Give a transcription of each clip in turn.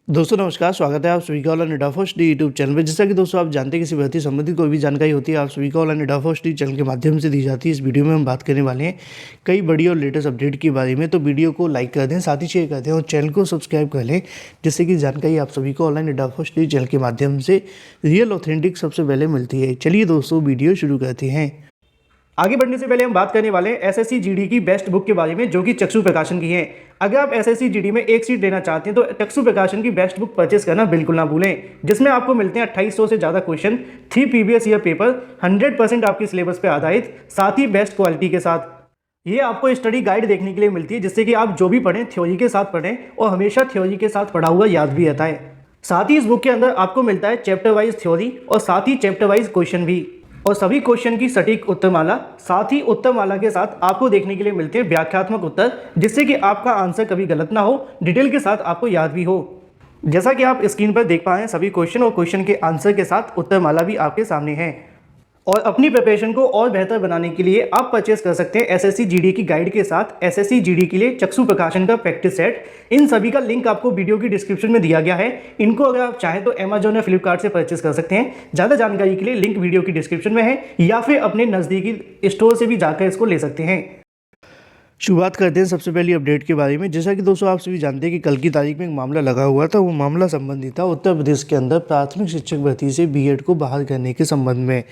दोस्तों नमस्कार, स्वागत है आप सभी का ऑनलाइन एडा फर्स्ट डी यूट्यूब चैनल में। जैसा कि दोस्तों आप जानते हैं किसी भर्ती संबंधित कोई भी जानकारी होती है आप सभी का ऑनलाइन एडा फर्स्ट डी चैनल के माध्यम से दी जाती है। इस वीडियो में हम बात करने वाले हैं कई बड़ी और लेटेस्ट अपडेट के बारे में। तो वीडियो को लाइक कर दें, साथ ही शेयर कर दें और चैनल को सब्सक्राइब कर लें, जिससे कि जानकारी आप सभी को ऑनलाइन एडा फर्स्ट डी चैनल के माध्यम से रियल ऑथेंटिक सबसे पहले मिलती है। चलिए दोस्तों वीडियो शुरू करते हैं। आगे बढ़ने से पहले हम बात करने वाले हैं एसएससी जीडी की बेस्ट बुक के बारे में, जो कि चक्षु प्रकाशन की है। अगर आप एसएससी जीडी में एक सीट लेना चाहते हैं तो चक्षु प्रकाशन की बेस्ट बुक परचेस करना बिल्कुल ना भूलें, जिसमें आपको मिलते हैं 2800 से ज़्यादा क्वेश्चन, 3 प्रीवियस ईयर पेपर, 100% आपके सिलेबस पर आधारित, साथ ही बेस्ट क्वालिटी के साथ। ये आपको स्टडी गाइड देखने के लिए मिलती है, जिससे कि आप जो भी पढ़ें थ्योरी के साथ पढ़ें और हमेशा थ्योरी के साथ पढ़ा हुआ याद भी रहता है। साथ ही इस बुक के अंदर आपको मिलता है चैप्टर वाइज थ्योरी और साथ ही चैप्टर वाइज क्वेश्चन भी, और सभी क्वेश्चन की सटीक उत्तरमाला, साथ ही उत्तरमाला के साथ आपको देखने के लिए मिलते हैं व्याख्यात्मक उत्तर, जिससे कि आपका आंसर कभी गलत ना हो, डिटेल के साथ आपको याद भी हो। जैसा कि आप स्क्रीन पर देख पा रहे हैं, सभी क्वेश्चन और क्वेश्चन के आंसर के साथ उत्तरमाला भी आपके सामने है। और अपनी प्रिपरेशन को और बेहतर बनाने के लिए आप परचेस कर सकते हैं एसएससी जीडी की गाइड के साथ एसएससी जीडी के लिए चक्षु प्रकाशन का प्रैक्टिस सेट। इन सभी का लिंक आपको वीडियो की डिस्क्रिप्शन में दिया गया है। इनको अगर आप चाहें तो अमेजॉन या फ्लिपकार्ट से परचेस कर सकते हैं। ज़्यादा जानकारी के लिए लिंक वीडियो की डिस्क्रिप्शन में है, या फिर अपने नज़दीकी स्टोर से भी जाकर इसको ले सकते हैं। शुरुआत करते हैं सबसे पहली अपडेट के बारे में। जैसा कि दोस्तों आप सभी जानते हैं कि कल की तारीख में एक मामला लगा हुआ था। वो मामला संबंधित था उत्तर प्रदेश के अंदर प्राथमिक शिक्षक भर्ती से बीएड को बहाल करने के संबंध में।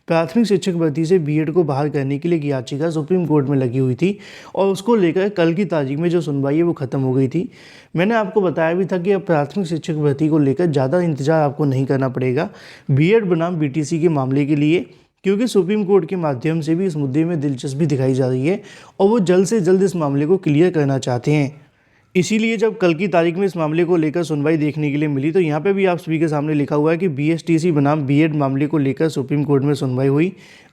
प्राथमिक शिक्षक भर्ती से बीएड को बहाल करने के लिए याचिका सुप्रीम कोर्ट में लगी हुई थी और उसको लेकर कल की तारीख में जो सुनवाई है वो खत्म हो गई थी। मैंने आपको बताया भी था कि अब प्राथमिक शिक्षक भर्ती को लेकर ज़्यादा इंतजार आपको नहीं करना पड़ेगा बीएड बनाम बीटीसी के मामले के लिए, क्योंकि सुप्रीम कोर्ट के माध्यम से भी इस मुद्दे में दिलचस्पी दिखाई जा रही है और वो जल्द से जल्द इस मामले को क्लियर करना चाहते हैं। इसीलिए जब कल की तारीख में इस मामले को लेकर सुनवाई देखने के लिए मिली तो यहाँ पे भी आप सभी के सामने लिखा हुआ है कि बीएसटीसी बनाम बीएड मामले को लेकर सुप्रीम कोर्ट में सुनवाई हुई।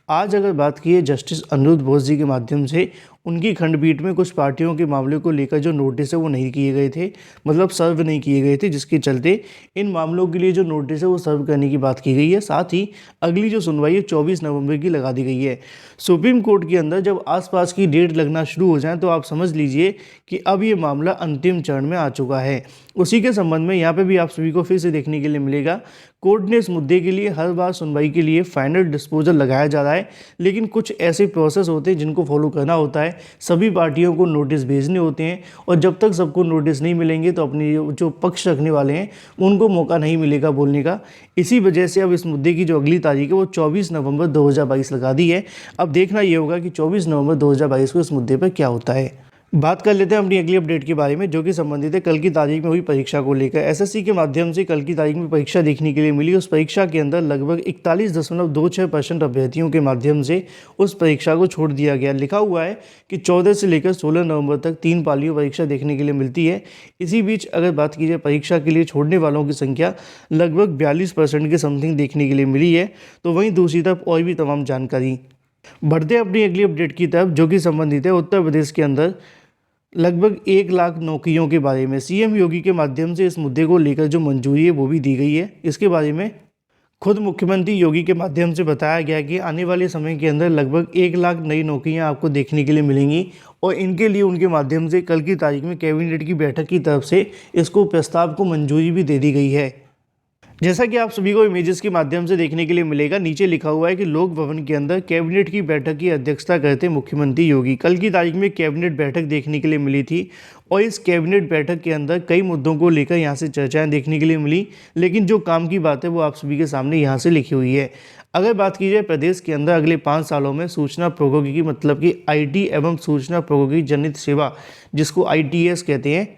आज अगर बात की है जस्टिस अनिरुद्ध बोस जी के माध्यम से, उनकी खंडपीठ में कुछ पार्टियों के मामले को लेकर जो नोटिस है वो नहीं किए गए थे, मतलब सर्व नहीं किए गए थे, जिसके चलते इन मामलों के लिए जो नोटिस है वो सर्व करने की बात की गई है। साथ ही अगली जो सुनवाई है 24 नवंबर की लगा दी गई है। सुप्रीम कोर्ट के अंदर जब आसपास की डेट लगना शुरू हो जाए तो आप समझ लीजिए कि अब ये मामला अंतिम चरण में आ चुका है। उसी के संबंध में यहाँ पे भी आप सभी को फिर से देखने के लिए मिलेगा, कोर्ट ने इस मुद्दे के लिए हर बार सुनवाई के लिए फाइनल डिस्पोजल लगाया जा रहा है, लेकिन कुछ ऐसे प्रोसेस होते हैं जिनको फॉलो करना होता है। सभी पार्टियों को नोटिस भेजने होते हैं और जब तक सबको नोटिस नहीं मिलेंगे तो अपनी जो पक्ष रखने वाले हैं उनको मौका नहीं मिलेगा बोलने का। इसी वजह से अब इस मुद्दे की जो अगली तारीख है वो 24 नवंबर 2022 लगा दी है। अब देखना ये होगा कि 24 नवंबर 2022 को इस मुद्दे पर क्या होता है। बात कर लेते हैं अपनी अगली अपडेट के बारे में, जो कि संबंधित है कल की तारीख में हुई परीक्षा को लेकर। एसएससी के माध्यम से कल की तारीख में परीक्षा देखने के लिए मिली। उस परीक्षा के अंदर लगभग 41.26% अभ्यर्थियों के माध्यम से उस परीक्षा को छोड़ दिया गया। लिखा हुआ है कि 14 से लेकर 16 नवंबर तक 3 पालियों परीक्षा देखने के लिए मिलती है। इसी बीच अगर बात की जाए परीक्षा के लिए छोड़ने वालों की संख्या लगभग 42% के समथिंग देखने के लिए मिली है। तो वहीं दूसरी तरफ और भी तमाम जानकारी। बढ़ते हैं अपनी अगली अपडेट की तरफ, जो कि संबंधित है उत्तर प्रदेश के अंदर लगभग 1 लाख नौकरियों के बारे में। सीएम योगी के माध्यम से इस मुद्दे को लेकर जो मंजूरी है वो भी दी गई है। इसके बारे में खुद मुख्यमंत्री योगी के माध्यम से बताया गया कि आने वाले समय के अंदर लगभग 1 लाख नई नौकरियां आपको देखने के लिए मिलेंगी और इनके लिए उनके माध्यम से कल की तारीख में कैबिनेट की बैठक की तरफ से इसको प्रस्ताव को मंजूरी भी दे दी गई है। जैसा कि आप सभी को इमेजेस के माध्यम से देखने के लिए मिलेगा, नीचे लिखा हुआ है कि लोक भवन के अंदर कैबिनेट की बैठक की अध्यक्षता करते मुख्यमंत्री योगी। कल की तारीख में कैबिनेट बैठक देखने के लिए मिली थी और इस कैबिनेट बैठक के अंदर कई मुद्दों को लेकर यहाँ से चर्चाएं देखने के लिए मिली, लेकिन जो काम की बात है वो आप सभी के सामने यहाँ से लिखी हुई है। अगर बात की जाए प्रदेश के अंदर अगले 5 सालों में सूचना प्रौद्योगिकी मतलब कि आईटी एवं सूचना प्रौद्योगिकी जनित सेवा, जिसको आईटीएस कहते हैं,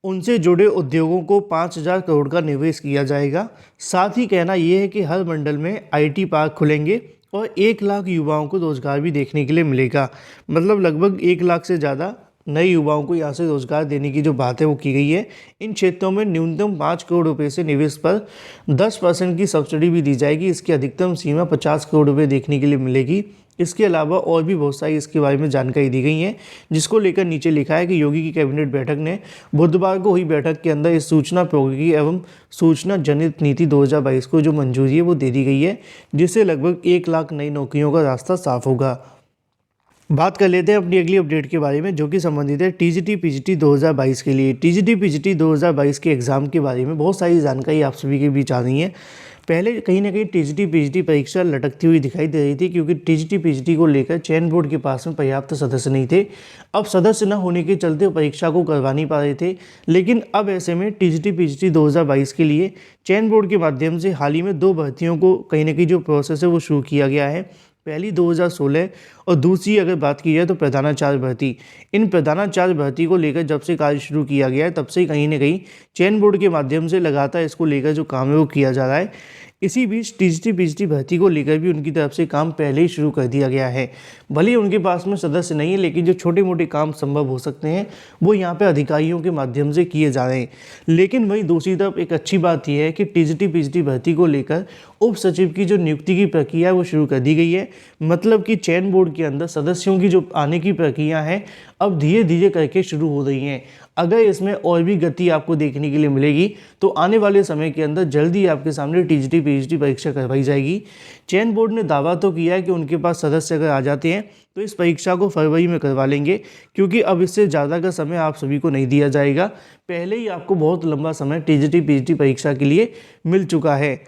उनसे जुड़े उद्योगों को 5,000 करोड़ का निवेश किया जाएगा। साथ ही कहना यह है कि हर मंडल में आईटी पार्क खुलेंगे और 1 लाख युवाओं को रोजगार भी देखने के लिए मिलेगा। मतलब लगभग 1 लाख से ज़्यादा नए युवाओं को यहाँ से रोजगार देने की जो बात है वो की गई है। इन क्षेत्रों में न्यूनतम 5 करोड़ रुपए से निवेश पर 10% की सब्सिडी भी दी जाएगी। इसकी अधिकतम सीमा 50 करोड़ रुपए देखने के लिए मिलेगी। इसके अलावा और भी बहुत सारी इसके बारे में जानकारी दी गई है, जिसको लेकर नीचे लिखा है कि योगी की कैबिनेट बैठक ने बुधवार को हुई बैठक के अंदर इस सूचना प्रौद्योगिकी एवं सूचना जनित नीति 2022 को जो मंजूरी है वो दे दी गई है, जिससे लगभग 1 लाख नई नौकरियों का रास्ता साफ होगा। बात कर लेते हैं अपनी अगली अपडेट के बारे में, जो कि संबंधित है टीजीटी पीजीटी 2022 के लिए। टीजीटी पीजीटी 2022 के एग्ज़ाम के बारे में बहुत सारी जानकारी आप सभी के बीच आ रही है। पहले कहीं ना कहीं टीजीटी पीजीटी परीक्षा लटकती हुई दिखाई दे रही थी, क्योंकि टीजीटी पीजीटी को लेकर चयन बोर्ड के पास में पर्याप्त सदस्य नहीं थे। अब सदस्य न होने के चलते परीक्षा को करवा नहीं पा रहे थे। लेकिन अब ऐसे में टीजीटी पीजीटी 2022 के लिए चयन बोर्ड के माध्यम से हाल ही में 2 भर्तियों को कहीं ना कहीं जो प्रोसेस है वो शुरू किया गया है। पहली 2016 और दूसरी अगर बात की जाए तो प्रधानाचार्य भर्ती। इन प्रधानाचार्य भर्ती को लेकर जब से कार्य शुरू किया गया है, तब से कहीं ना कहीं चयन बोर्ड के माध्यम से लगातार इसको लेकर जो काम है वो किया जा रहा है। इसी बीच टीजीटी पीजीटी भर्ती को लेकर भी उनकी तरफ से काम पहले ही शुरू कर दिया गया है। भले ही उनके पास में सदस्य नहीं है, लेकिन जो छोटे मोटे काम संभव हो सकते हैं वो यहाँ पे अधिकारियों के माध्यम से किए जा रहे हैं। लेकिन वहीं दूसरी तरफ एक अच्छी बात यह है कि टीजीटी पीजीटी भर्ती को लेकर उप सचिव की जो नियुक्ति की प्रक्रिया है वो शुरू कर दी गई है। मतलब कि चयन बोर्ड के अंदर सदस्यों की जो आने की प्रक्रिया है अब धीरे धीरे करके शुरू हो रही हैं। अगर इसमें और भी गति आपको देखने के लिए मिलेगी तो आने वाले समय के अंदर जल्दी आपके सामने टीजीटी पीजीटी परीक्षा करवाई जाएगी। चयन बोर्ड ने दावा तो किया है कि उनके पास सदस्य अगर आ जाते हैं तो इस परीक्षा को फरवरी में करवा लेंगे, क्योंकि अब इससे ज़्यादा का समय आप सभी को नहीं दिया जाएगा। पहले ही आपको बहुत लंबा समय टीजीटी पीजीटी परीक्षा के लिए मिल चुका है।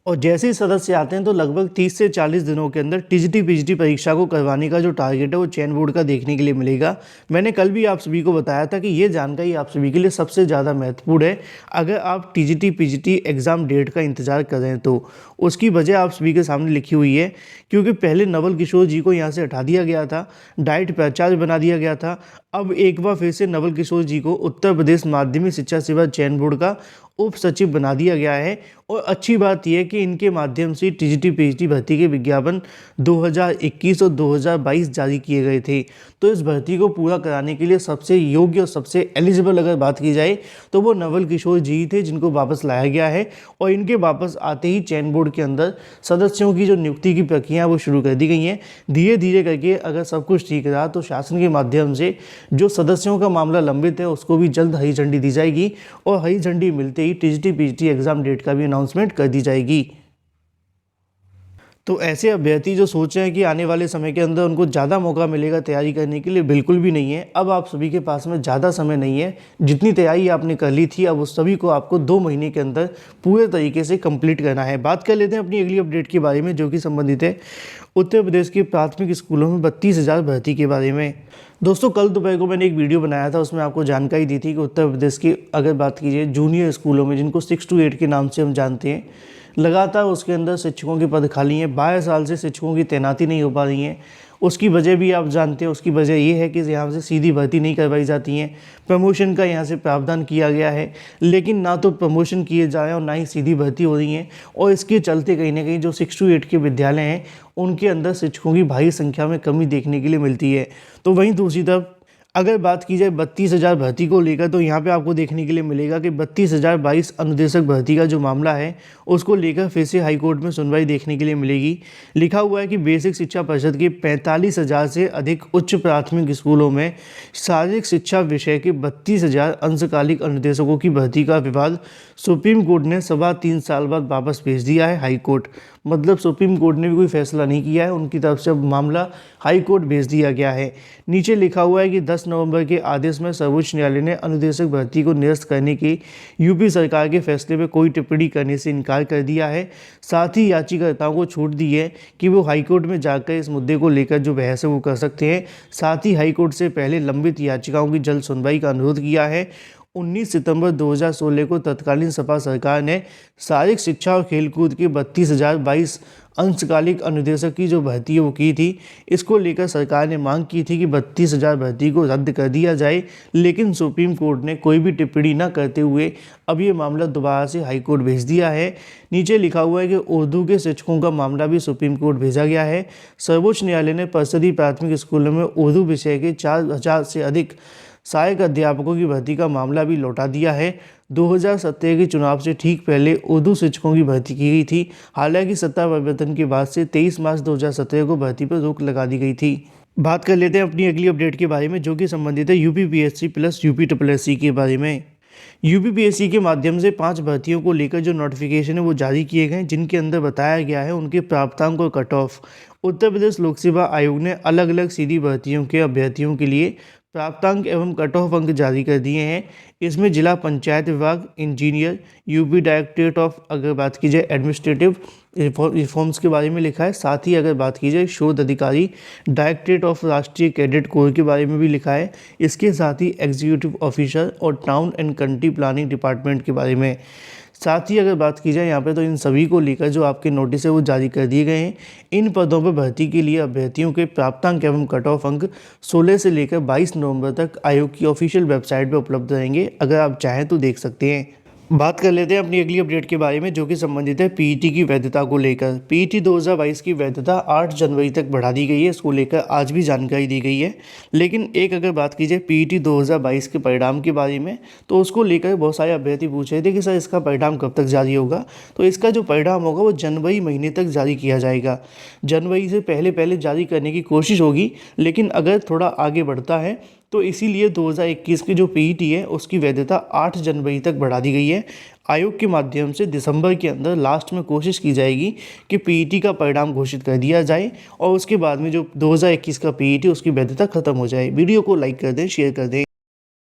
और जैसे ही सदस्य आते हैं तो लगभग 30 से 40 दिनों के अंदर टीजीटी पीजीटी परीक्षा को करवाने का जो टारगेट है वो चयन बोर्ड का देखने के लिए मिलेगा। मैंने कल भी आप सभी को बताया था कि ये जानकारी आप सभी के लिए सबसे ज़्यादा महत्वपूर्ण है। अगर आप टीजीटी पीजीटी एग्ज़ाम डेट का इंतजार कर रहे हैं तो उसकी वजह आप सभी के सामने लिखी हुई है। क्योंकि पहले नवल किशोर जी को यहाँ से हटा दिया गया था, डाइट प्राचार्य बना दिया गया था। अब एक बार फिर से नवल किशोर जी को उत्तर प्रदेश माध्यमिक शिक्षा सेवा चयन बोर्ड का उप सचिव बना दिया गया है। और अच्छी बात यह है कि इनके माध्यम से टीजीटी पीजीटी भर्ती के विज्ञापन 2021 और 2022 जारी किए गए थे। तो इस भर्ती को पूरा कराने के लिए सबसे योग्य और सबसे एलिजिबल अगर बात की जाए तो वो नवल किशोर जी थे, जिनको वापस लाया गया है। और इनके वापस आते ही चयन बोर्ड के अंदर सदस्यों की जो नियुक्ति की प्रक्रिया वो शुरू कर दी गई है। धीरे धीरे करके अगर सब कुछ ठीक रहा तो शासन के माध्यम से जो सदस्यों का मामला लंबित है उसको भी जल्द हरी झंडी दी जाएगी। और हरी झंडी मिलते ही टीजीटी पीजीटी एग्जाम डेट का भी अनाउंसमेंट कर दी जाएगी। तो ऐसे अभ्यर्थी जो सोच रहे हैं कि आने वाले समय के अंदर उनको ज़्यादा मौका मिलेगा तैयारी करने के लिए, बिल्कुल भी नहीं है। अब आप सभी के पास में ज़्यादा समय नहीं है। जितनी तैयारी आपने कर ली थी अब उस सभी को आपको 2 महीने के अंदर पूरे तरीके से कंप्लीट करना है। बात कर लेते हैं अपनी अगली अपडेट के बारे में, जो कि संबंधित है उत्तर प्रदेश के प्राथमिक स्कूलों में 32,000 भर्ती के बारे में। दोस्तों कल दोपहर को मैंने एक वीडियो बनाया था, उसमें आपको जानकारी दी थी कि उत्तर प्रदेश की अगर बात कीजिए जूनियर स्कूलों में, जिनको 6 to 8 के नाम से हम जानते हैं, लगातार उसके अंदर शिक्षकों के पद खाली हैं। 12 साल से शिक्षकों की तैनाती नहीं हो पा रही है। उसकी वजह भी आप जानते हैं, उसकी वजह ये है कि यहाँ से सीधी भर्ती नहीं करवाई जाती हैं। प्रमोशन का यहाँ से प्रावधान किया गया है, लेकिन ना तो प्रमोशन किए जा रहे हैं और ना ही सीधी भर्ती हो रही हैं। और इसके चलते कहीं ना कहीं जो 6 to 8 के विद्यालय हैं उनके अंदर शिक्षकों की भारी संख्या में कमी देखने के लिए मिलती है। तो वहीं दूसरी तरफ अगर बात की जाए 32,000 भर्ती को लेकर, तो यहाँ पे आपको देखने के लिए मिलेगा कि 32,022 अनुदेशक भर्ती का जो मामला है उसको लेकर फिर से हाईकोर्ट में सुनवाई देखने के लिए मिलेगी। लिखा हुआ है कि बेसिक शिक्षा परिषद के 45,000 से अधिक उच्च प्राथमिक स्कूलों में शारीरिक शिक्षा विषय के 32,000 अंशकालिक अनुदेशकों की भर्ती का विवाद सुप्रीम कोर्ट ने 3.25 साल बाद वापस भेज दिया है हाईकोर्ट। मतलब सुप्रीम कोर्ट ने भी कोई फैसला नहीं किया है, उनकी तरफ से अब मामला हाई कोर्ट भेज दिया गया है। नीचे लिखा हुआ है कि 10 नवंबर के आदेश में सर्वोच्च न्यायालय ने अनुदेशक भर्ती को निरस्त करने की यूपी सरकार के फैसले में कोई टिप्पणी करने से इनकार कर दिया है। साथ ही याचिकाकर्ताओं को छूट दी है कि वो हाईकोर्ट में जाकर इस मुद्दे को लेकर जो बहस है वो कर सकते हैं। साथ ही हाईकोर्ट से पहले लंबित याचिकाओं की जल्द सुनवाई का अनुरोध किया है। 19 सितंबर 2016 को तत्कालीन सपा सरकार ने शारीरिक शिक्षा और खेलकूद के 32,022 अंशकालिक अनुदेशक की जो भर्ती है वो की थी। इसको लेकर सरकार ने मांग की थी कि 32,000 भर्ती को रद्द कर दिया जाए, लेकिन सुप्रीम कोर्ट ने कोई भी टिप्पणी न करते हुए अब ये मामला दोबारा से हाई कोर्ट भेज दिया है। नीचे लिखा हुआ है कि उर्दू के शिक्षकों का मामला भी सुप्रीम कोर्ट भेजा गया है। सर्वोच्च न्यायालय ने परिषदीय प्राथमिक स्कूलों में उर्दू विषय के 4,000 से अधिक सहायक अध्यापकों की भर्ती का मामला भी लौटा दिया है। 2017 के चुनाव से ठीक पहले उर्दू शिक्षकों की भर्ती की गई थी। हालांकि सत्ता परिवर्तन के बाद से 23 मार्च 2017 को भर्ती पर रोक लगा दी गई थी। बात कर लेते हैं अपनी अगली अपडेट के बारे में, जो कि संबंधित है यूपीपीएससी प्लस यूपीएससी के बारे में। यूपीपीएससी के माध्यम से 5 भर्तियों को लेकर जो नोटिफिकेशन है वो जारी किए गए हैं, जिनके अंदर बताया गया है उनके प्राप्तांक और कट ऑफ। उत्तर प्रदेश लोक सेवा आयोग ने अलग अलग सीधी भर्तियों के अभ्यर्थियों के लिए प्राप्तांक एवं कट ऑफ अंक जारी कर दिए हैं। इसमें जिला पंचायत विभाग, इंजीनियर, यूपी डायरेक्टरेट ऑफ, अगर बात की जाए एडमिनिस्ट्रेटिव रिफॉर्म्स के बारे में लिखा है। साथ ही अगर बात की जाए शोध अधिकारी, डायरेक्टरेट ऑफ राष्ट्रीय कैडेट कोर के बारे में भी लिखा है। इसके साथ ही एग्जीक्यूटिव ऑफिसर और town and country planning department के बारे में। साथ ही अगर बात की जाए यहाँ पे तो इन सभी को लेकर जो आपके नोटिस है वो जारी कर दिए गए हैं। इन पदों पर भर्ती के लिए अभ्यर्थियों के प्राप्तांक एवं कट ऑफ अंक 16 से लेकर 22 नवंबर तक आयोग की ऑफिशियल वेबसाइट पर उपलब्ध रहेंगे। अगर आप चाहें तो देख सकते हैं। बात कर लेते हैं अपनी अगली अपडेट के बारे में, जो कि संबंधित है पीईटी की वैधता को लेकर। पीईटी 2022 की वैधता 8 जनवरी तक बढ़ा दी गई है। इसको लेकर आज भी जानकारी दी गई है। लेकिन एक अगर बात की जाए पीईटी 2022 के परिणाम के बारे में, तो उसको लेकर बहुत सारे अभ्यर्थी पूछ रहे थे कि सर इसका परिणाम कब तक जारी होगा। तो इसका जो परिणाम होगा वो जनवरी महीने तक जारी किया जाएगा। जनवरी से पहले पहले जारी करने की कोशिश होगी, लेकिन अगर थोड़ा आगे बढ़ता है तो इसीलिए 2021 की जो पीईटी है उसकी वैधता 8 जनवरी तक बढ़ा दी गई है। आयोग के माध्यम से दिसंबर के अंदर लास्ट में कोशिश की जाएगी कि पीईटी का परिणाम घोषित कर दिया जाए और उसके बाद में जो 2021 का पीईटी उसकी वैधता खत्म हो जाए। वीडियो को लाइक कर दें, शेयर कर दें।